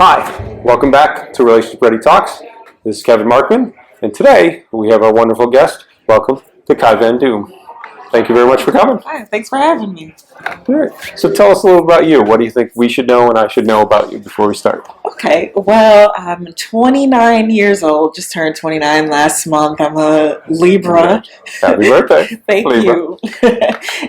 Hi, welcome back to Relationship Ready Talks. This is Kevin Markman, and today we have our wonderful guest. Welcome to Kai Van Doom. Thank you very much for coming. Hi, thanks for having me. All right. So tell us a little about you. What do you think we should know and I should know about you before we start? Okay, well, I'm 29 years old, just turned 29 last month. I'm a Libra. Happy birthday. Thank Libra. you.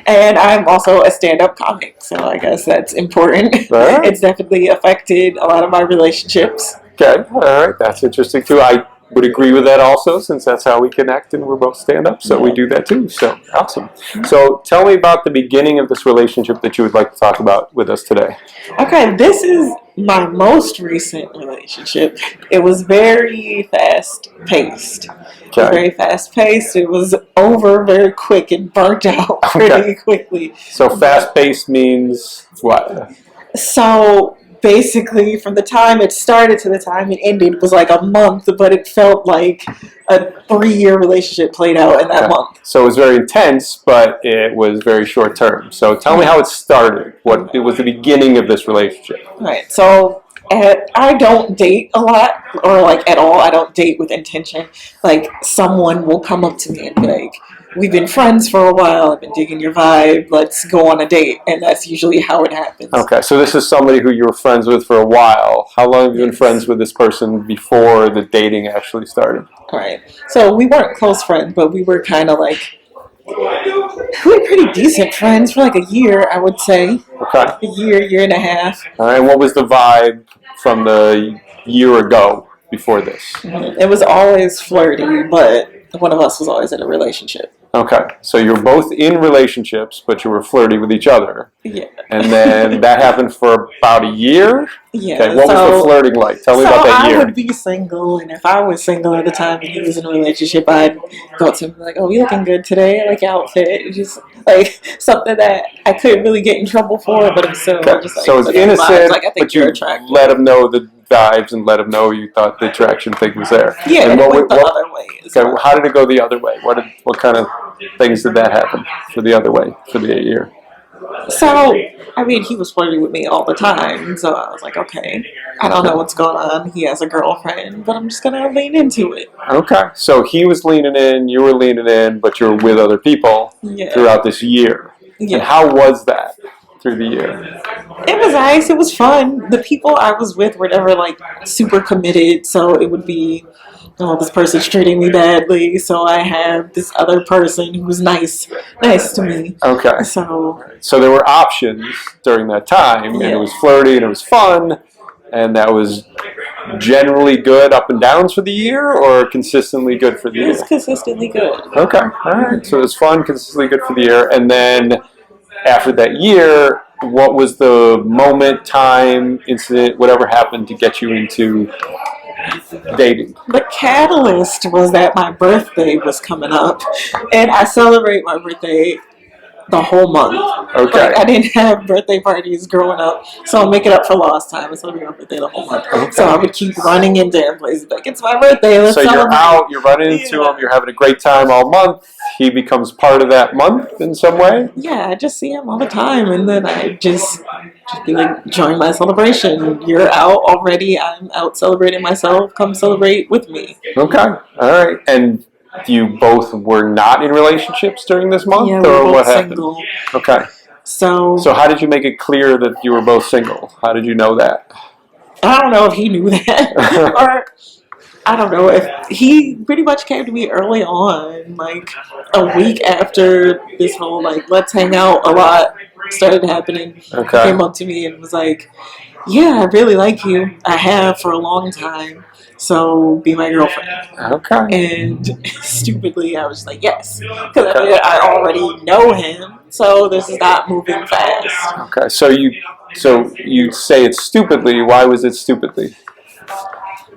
And I'm also a stand-up comic, so I guess that's important. Right. It's definitely affected a lot of my relationships. Okay, all right. That's interesting too. I would agree with that also, since that's how we connect and we're both stand-up, so we do that too. So awesome. So tell me about the beginning of this relationship that you would like to talk about with us today. Okay, this is my most recent relationship. It was very fast-paced. Okay. Very fast-paced. It was over very quick and burnt out pretty quickly. So fast-paced means what? So basically, from the time it started to the time it ended was like a month, but it felt like a 3-year relationship played out in that month. So it was very intense, but it was very short term. So tell me how it started. What was the beginning of this relationship? Right. So I don't date a lot, or like at all. I don't date with intention. Like someone will come up to me and be like, "We've been friends for a while. I've been digging your vibe. Let's go on a date." And that's usually how it happens. Okay, so this is somebody who you were friends with for a while. How long have you been friends with this person before the dating actually started? Right. So we weren't close friends, but we were kind of like, we were pretty decent friends for like a year, I would say. Okay. A year and a half. All right, and what was the vibe from the year ago before this? It was always flirty, but one of us was always in a relationship. Okay, so you're both in relationships, but you were flirty with each other. Yeah. And then that happened for about a year? Yeah. Okay, what was the flirting like? Tell me about that year. I would be single, and if I was single at the time and he was in a relationship, I'd go to him and be like, "Oh, you looking good today? I like your outfit." Just like something that I couldn't really get in trouble for, but I'm still just like, so it's innocent, like, I think but you you're attractive. let him know the vibes and let him know you thought the attraction thing was there. Yeah, and it went the other way. Okay, how did it go the other way? What kind of things did that happen for the other way for the year? So, I mean, he was flirting with me all the time, so I was like, okay, I don't know what's going on. He has a girlfriend, but I'm just going to lean into it. Okay, so he was leaning in, you were leaning in, but you were with other people throughout this year. Yeah. And how was that through the year? It was nice. It was fun. The people I was with were never, like, super committed, so it would be, oh, this person's treating me badly, so I have this other person who was nice to me. Okay. So there were options during that time, and it was flirty, and it was fun, and that was generally good up and downs for the year, or consistently good for the year? It was consistently good. Okay. All right. So it was fun, consistently good for the year, and then after that year, what was the moment, time, incident, whatever happened to get you into dating? The catalyst was that my birthday was coming up, and I celebrate my birthday the whole month. Okay. Like, I didn't have birthday parties growing up, so I'll make it up for lost time. I celebrate my birthday the whole month. Okay. So I would keep running into places like, it's my birthday, let's celebrate. You're out, you're running into him, you're having a great time all month. He becomes part of that month in some way? Yeah, I just see him all the time, and then I just be like, join my celebration. You're out already, I'm out celebrating myself, come celebrate with me. Okay, all right. And you both were not in relationships during this month? Yeah, or we were what both happened? single. Okay. So how did you make it clear that you were both single? How did you know that? I don't know if he knew that. Or I don't know if he pretty much came to me early on, like a week after this whole like let's hang out a lot started happening. Okay. He came up to me and was like, "Yeah, I really like you. I have for a long time. So be my girlfriend." Okay. And stupidly, I was like, yes, because I already know him. So this is not moving fast. Okay. So you say it stupidly. Why was it stupidly?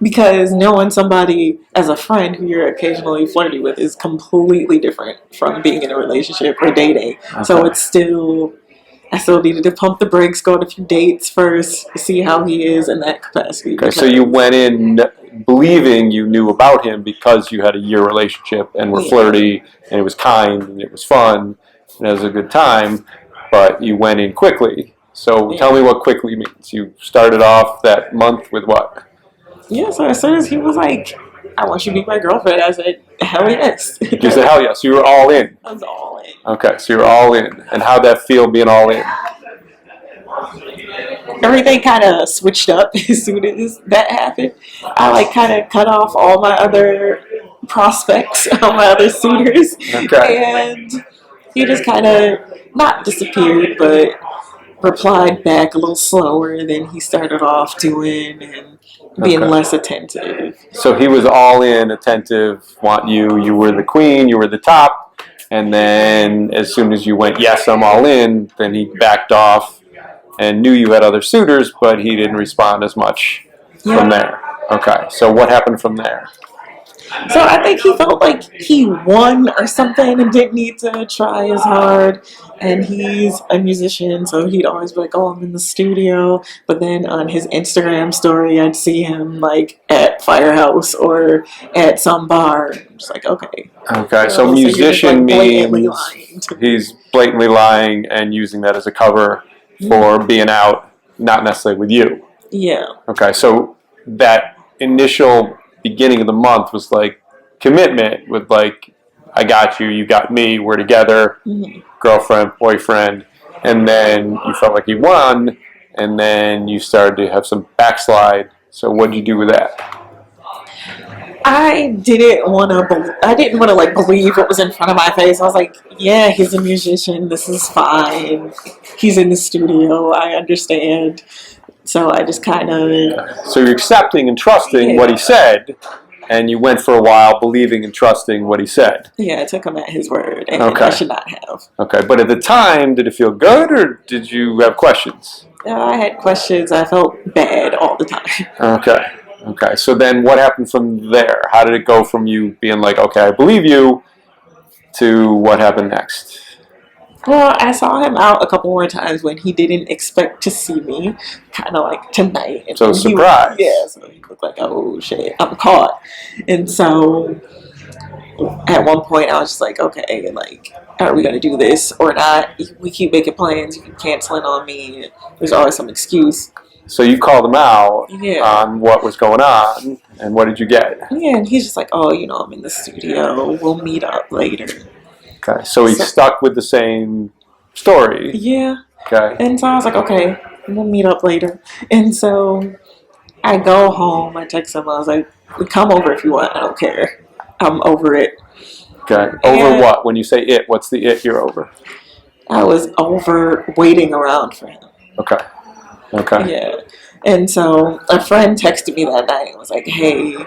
Because knowing somebody as a friend who you're occasionally flirty with is completely different from being in a relationship or dating. Okay. So I still needed to pump the brakes, go on a few dates first, see how he is in that capacity. Okay, so you went in believing you knew about him because you had a year relationship and were flirty, and it was kind, and it was fun, and it was a good time, but you went in quickly So Yeah. tell me what quickly means. You started off that month with what? Yeah, so as soon as he was like, I want you to be my girlfriend, I said, hell yes. You said hell yes. You were all in. I was all in. Okay, so you're all in. And how'd that feel being all in? Everything kind of switched up as soon as that happened. I like kind of cut off all my other prospects, all my other suitors, Okay. and he just kind of not disappeared, but replied back a little slower than he started off doing, and being Okay. less attentive. So he was all in, attentive, want you. You were the queen. You were the top. And then as soon as you went, yes, I'm all in, then he backed off and knew you had other suitors, but he didn't respond as much from there. Okay. So what happened from there? So I think he felt like he won or something and didn't need to try as hard. And he's a musician, so he'd always be like, "Oh, I'm in the studio." But then on his Instagram story, I'd see him like at Firehouse or at some bar. I'm just like, okay. Okay, so you're just, musician like, blatantly means lying to me. he's blatantly lying and using that as a cover for being out, not necessarily with you. Yeah. Okay, so that initial beginning of the month was like commitment with like, I got you, you got me, we're together, girlfriend, boyfriend, and then you felt like you won, and then you started to have some backslide. So what did you do with that? I didn't want to. I didn't want to like believe what was in front of my face. I was like, "Yeah, he's a musician. This is fine. He's in the studio. I understand." So I just kind of. So you're accepting and trusting what he said, and you went for a while believing and trusting what he said. Yeah, I took him at his word, and Okay. I should not have. Okay, but at the time, did it feel good, or did you have questions? I had questions. I felt bad all the time. Okay. Okay. So then what happened from there? How did it go from you being like, okay, I believe you, to what happened next? Well, I saw him out a couple more times when he didn't expect to see me, kind of like tonight. And So he surprise. Yeah, so he looked like, oh shit, I'm caught. And so at one point I was just like, okay, like, are we going to do this or not? We keep making plans, you keep canceling on me. There's always some excuse. So you called him out Yeah. on what was going on, and what did you get? Yeah, and he's just like, oh, I'm in the studio. We'll meet up later. Okay. So he stuck with the same story. Yeah. Okay. And so I was like, okay, we'll meet up later. And so I go home, I text him, I was like, come over if you want, I don't care. I'm over it. Okay. Over what? When you say it, what's the it you're over? I was over waiting around for him. Okay. Okay. Yeah. And so a friend texted me that night and was like, hey,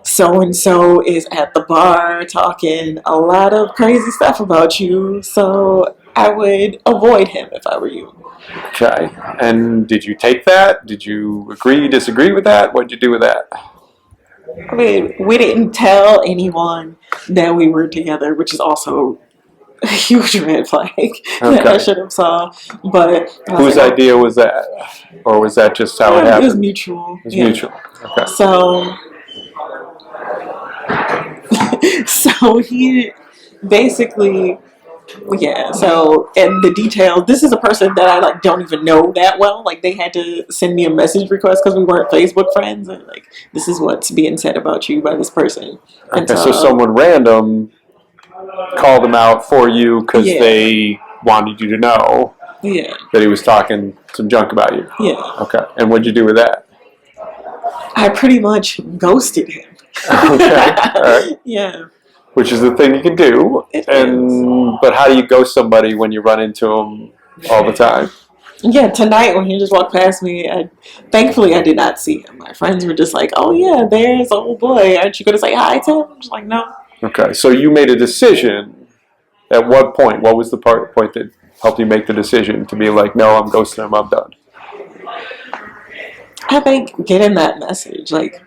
so-and-so is at the bar talking a lot of crazy stuff about you, so I would avoid him if I were you. Okay. And did you take that? Did you agree, disagree with that? What did you do with that? I mean, we didn't tell anyone that we were together, which is also a huge red flag that I should have saw. But whose idea was that, or was that just how it happened? It was mutual. It was mutual. Okay. So he basically. Yeah, so, and the detail, this is a person that I, like, don't even know that well. Like, they had to send me a message request because we weren't Facebook friends. And, like, this is what's being said about you by this person. And okay, so someone random called him out for you because they wanted you to know that he was talking some junk about you. Yeah. Okay, and what'd you do with that? I pretty much ghosted him. Okay, all right. Yeah. Which is the thing you can do. But how do you ghost somebody when you run into them all the time? Yeah, tonight when he just walked past me, thankfully I did not see him. My friends were just like, oh yeah, there's old boy. Aren't you going to say hi to him? I'm just like, no. Okay, so you made a decision. At what point? What was the point that helped you make the decision to be like, no, I'm ghosting him, I'm done? I think getting that message, like,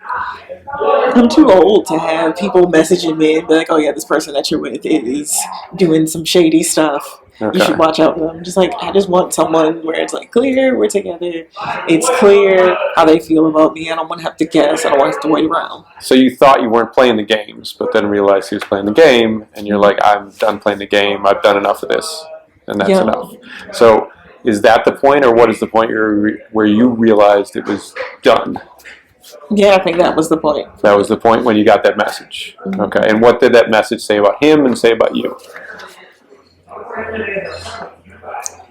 I'm too old to have people messaging me and be like, oh yeah, this person that you're with is doing some shady stuff. Okay. You should watch out for them. Just like, I just want someone where it's like clear, we're together. It's clear how they feel about me. I don't want to have to guess. I don't want to have to wait around. So you thought you weren't playing the games, but then realized he was playing the game, and you're like, I'm done playing the game. I've done enough of this, and that's enough. So Is that the point, or what is the point where you realized it was done? Yeah, I think that was the point. That was the point when you got that message. Mm-hmm. Okay, and what did that message say about him and say about you?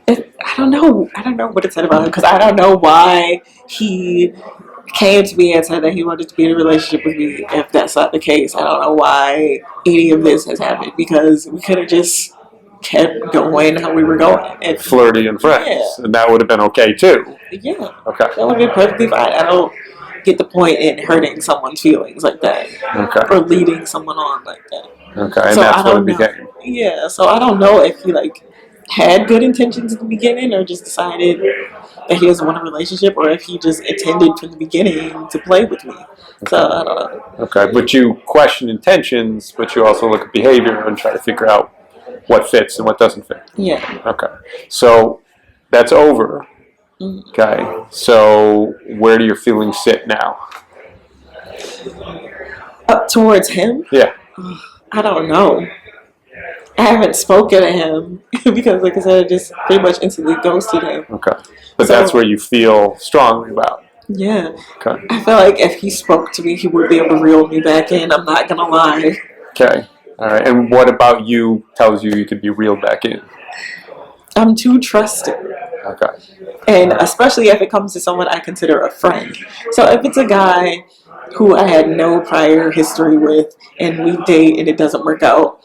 I don't know. I don't know what it said about him because I don't know why he came to me and said that he wanted to be in a relationship with me. If that's not the case, I don't know why any of this has happened because we could have just kept going how we were going. And, flirty and friends, yeah. and that would have been okay too. Yeah. Okay. That would have been perfectly fine. I don't get the point in hurting someone's feelings like that. Okay. Or leading someone on like that. Okay, and so that's what it became. Yeah, so I don't know if he like had good intentions at the beginning or just decided that he doesn't want a relationship or if he just intended from the beginning to play with me. So I don't know. Okay, but you question intentions, but you also look at behavior and try to figure out what fits and what doesn't fit. Yeah. Okay, so that's over. Okay, so where do your feelings sit now? Up towards him? Yeah. I don't know. I haven't spoken to him because, like I said, I just pretty much instantly ghosted him. Okay, but So- that's where you feel strongly about. Yeah. Okay. I feel like if he spoke to me, he would be able to reel me back in. I'm not gonna lie. Okay. All right. And what about you tells you could be reeled back in? I'm too trusting. Okay. And especially if it comes to someone I consider a friend. So if it's a guy who I had no prior history with and we date and it doesn't work out,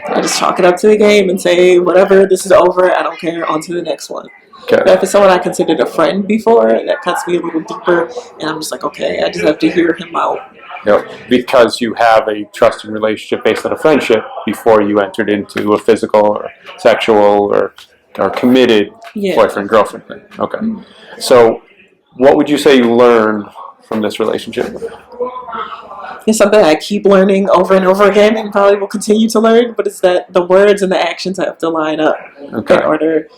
I just chalk it up to the game and say, whatever, this is over, I don't care, on to the next one. Okay. But if it's someone I considered a friend before, that cuts me a little deeper and I'm just like, okay, I just have to hear him out. Yep. Because you have a trusting relationship based on a friendship before you entered into a physical or sexual or committed boyfriend-girlfriend thing. Okay. So what would you say you learned from this relationship? It's something I keep learning over and over again and probably will continue to learn, but it's that the words and the actions have to line up in order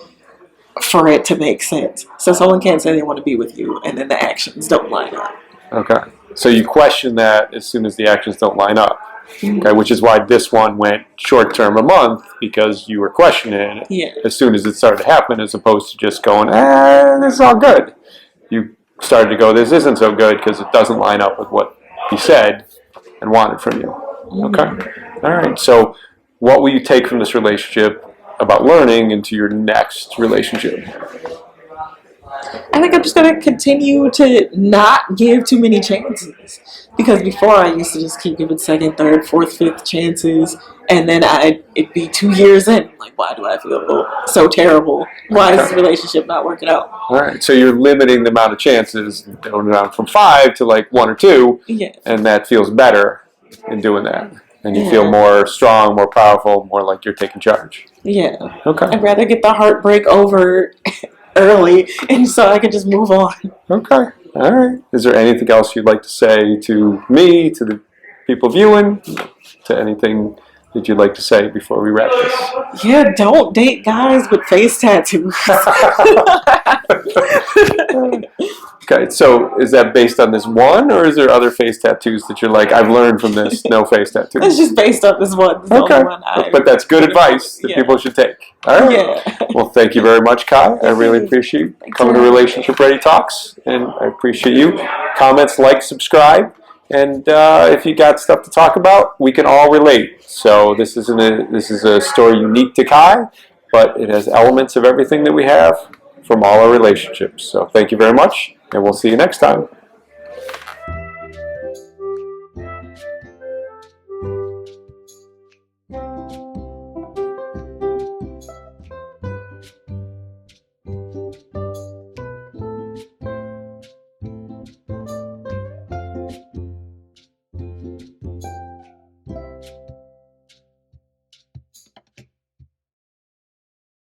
for it to make sense. So someone can't say they want to be with you and then the actions don't line up. Okay. So you question that as soon as the actions don't line up. Okay, which is why this one went short term a month, because you were questioning it as soon as it started to happen, as opposed to just going, this is all good. You started to go, this isn't so good because it doesn't line up with what he said and wanted from you. Okay. All right. So what will you take from this relationship about learning into your next relationship? I think I'm just going to continue to not give too many chances. Because before I used to just keep giving second, third, fourth, fifth chances. And then it'd be 2 years in. I'm like, why do I feel so terrible? Why is this relationship not working out? All right. So you're limiting the amount of chances, going down from 5 to like 1 or 2. Yeah. And that feels better in doing that. And you feel more strong, more powerful, more like you're taking charge. Yeah. Okay. I'd rather get the heartbreak over early and so I could just move on. Okay. All right. Is there anything else you'd like to say to me, to the people viewing, to anything that you'd like to say before we wrap this? Yeah, don't date guys with face tattoos. Okay, so is that based on this one, or is there other face tattoos that you're like, I've learned from this, no face tattoos? It's just based on this one. This okay, one but that's good advice that people should take. All right. Yeah. Well, thank you very much, Kai. I really appreciate you coming to Relationship Ready Talks, and I appreciate you. Comments, like, subscribe, and if you got stuff to talk about, we can all relate. So this is a story unique to Kai, but it has elements of everything that we have from all our relationships. So thank you very much, and we'll see you next time.